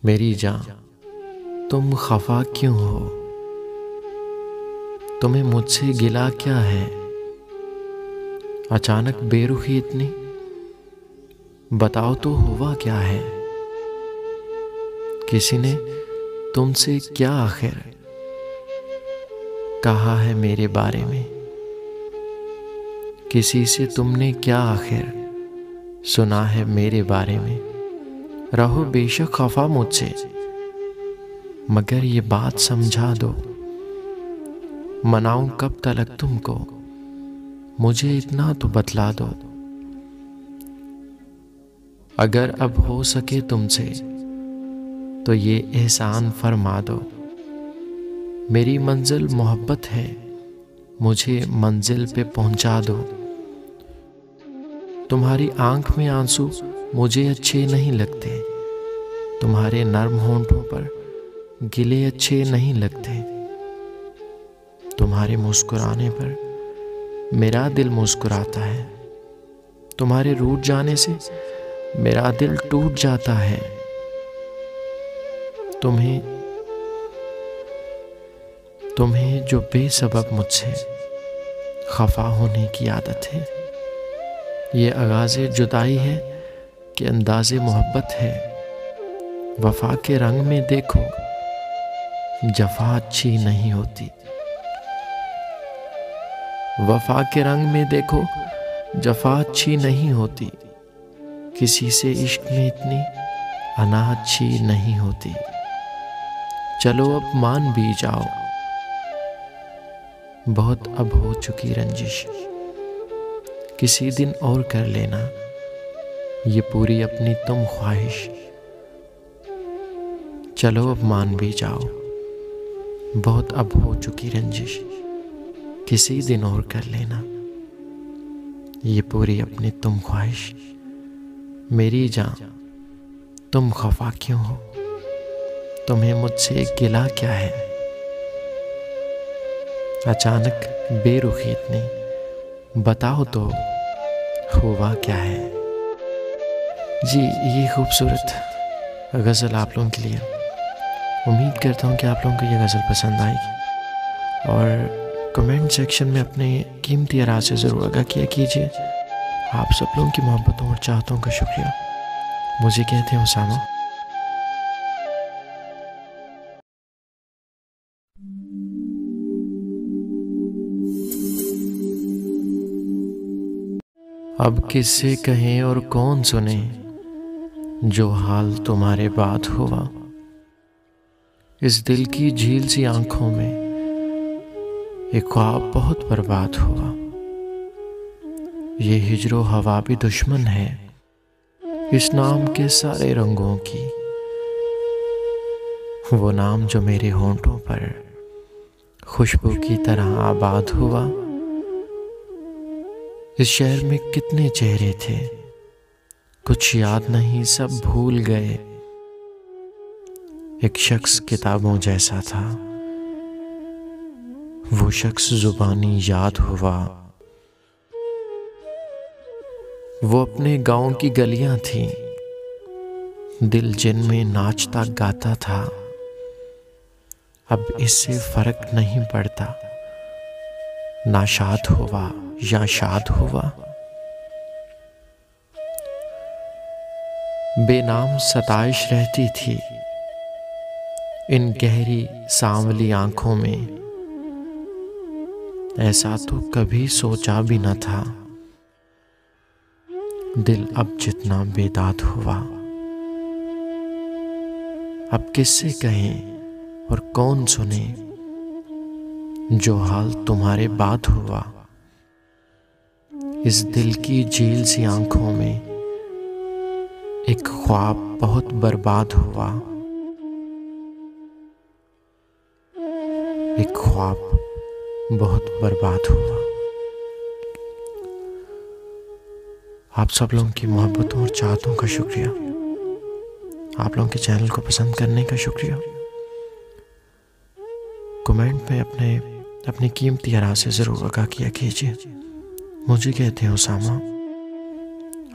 मेरी जान, तुम खफा क्यों हो? तुम्हें मुझसे गिला क्या है? अचानक बेरुखी इतनी, बताओ तो हुआ क्या है? किसी ने तुमसे क्या आखिर कहा है मेरे बारे में? किसी से तुमने क्या आखिर सुना है मेरे बारे में? रहो बेशक खफा मुझसे, मगर ये बात समझा दो, मनाऊं कब तलक तुमको? मुझे इतना तो बतला दो। अगर अब हो सके तुमसे तो ये एहसान फरमा दो। मेरी मंजिल मोहब्बत है, मुझे मंजिल पे पहुंचा दो। तुम्हारी आंख में आंसू मुझे अच्छे नहीं लगते, तुम्हारे नर्म होंठों पर गिले अच्छे नहीं लगते। तुम्हारे मुस्कुराने पर मेरा दिल मुस्कुराता है, तुम्हारे रूठ जाने से मेरा दिल टूट जाता है। तुम्हें जो बेसबब मुझसे खफा होने की आदत है, ये आगाज़े जुदाई है कि अंदाज़े मोहब्बत है। वफा के रंग में देखो, जफा अच्छी नहीं होती। वफा के रंग में देखो, जफा अच्छी नहीं होती। किसी से इश्क में इतनी अना अच्छी नहीं होती। चलो अब मान भी जाओ, बहुत अब हो चुकी रंजिश। किसी दिन और कर लेना ये पूरी अपनी तुम ख्वाहिश। चलो अब मान भी जाओ, बहुत अब हो चुकी रंजिश। किसी दिन और कर लेना ये पूरी अपनी तुम ख्वाहिश। मेरी जान, तुम खफा क्यों हो? तुम्हें मुझसे गिला क्या है? अचानक बेरुखी इतनी, बताओ तो हुआ क्या है? जी, ये खूबसूरत गज़ल आप लोगों के लिए। उम्मीद करता हूँ कि आप लोगों को ये गज़ल पसंद आएगी और कमेंट सेक्शन में अपने कीमती आराज़ से ज़रूर आगाह किया कीजिए। आप सब लोगों की मोहब्बतों और चाहतों का शुक्रिया। मुझे कहते हैं उसामा। अब किससे कहें और कौन सुने, जो हाल तुम्हारे बाद हुआ। इस दिल की झील सी आंखों में एक ख्वाब बहुत बर्बाद हुआ। ये हिजरो हवा भी दुश्मन है इस नाम के सारे रंगों की। वो नाम जो मेरे होंठों पर खुशबू की तरह आबाद हुआ। इस शहर में कितने चेहरे थे, कुछ याद नहीं, सब भूल गए। एक शख्स किताबों जैसा था, वो शख्स जुबानी याद हुआ। वो अपने गांव की गलियां थीं, दिल जिनमें नाचता गाता था। अब इससे फर्क नहीं पड़ता, नाशाद हुआ या शाद हुआ। बेनाम सताइश रहती थी इन गहरी सांवली आंखों में। ऐसा तो कभी सोचा भी न था, दिल अब जितना बेदाद हुआ। अब किससे कहें और कौन सुने, जो हाल तुम्हारे बाद हुआ। इस दिल की झील सी आंखों में एक ख्वाब बहुत बर्बाद हुआ। एक ख्वाब बहुत बर्बाद हुआ। आप सब लोगों की मोहब्बतों और चाहतों का शुक्रिया। आप लोगों के चैनल को पसंद करने का शुक्रिया। कमेंट में अपनी कीमती आराज़ से ज़रूर आगाह किया कीजिए। मुझे कहते हैं उसामा।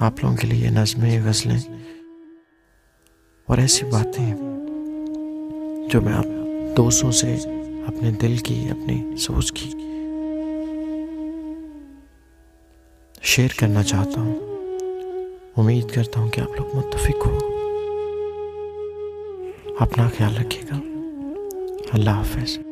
आप लोगों के लिए नज़्में, गज़लें और ऐसी बातें जो मैं आप दोस्तों से अपने दिल की, अपनी सोच की शेयर करना चाहता हूँ। उम्मीद करता हूँ कि आप लोग मुत्तफिक हो। अपना ख्याल रखिएगा। अल्लाह हाफ़िज़।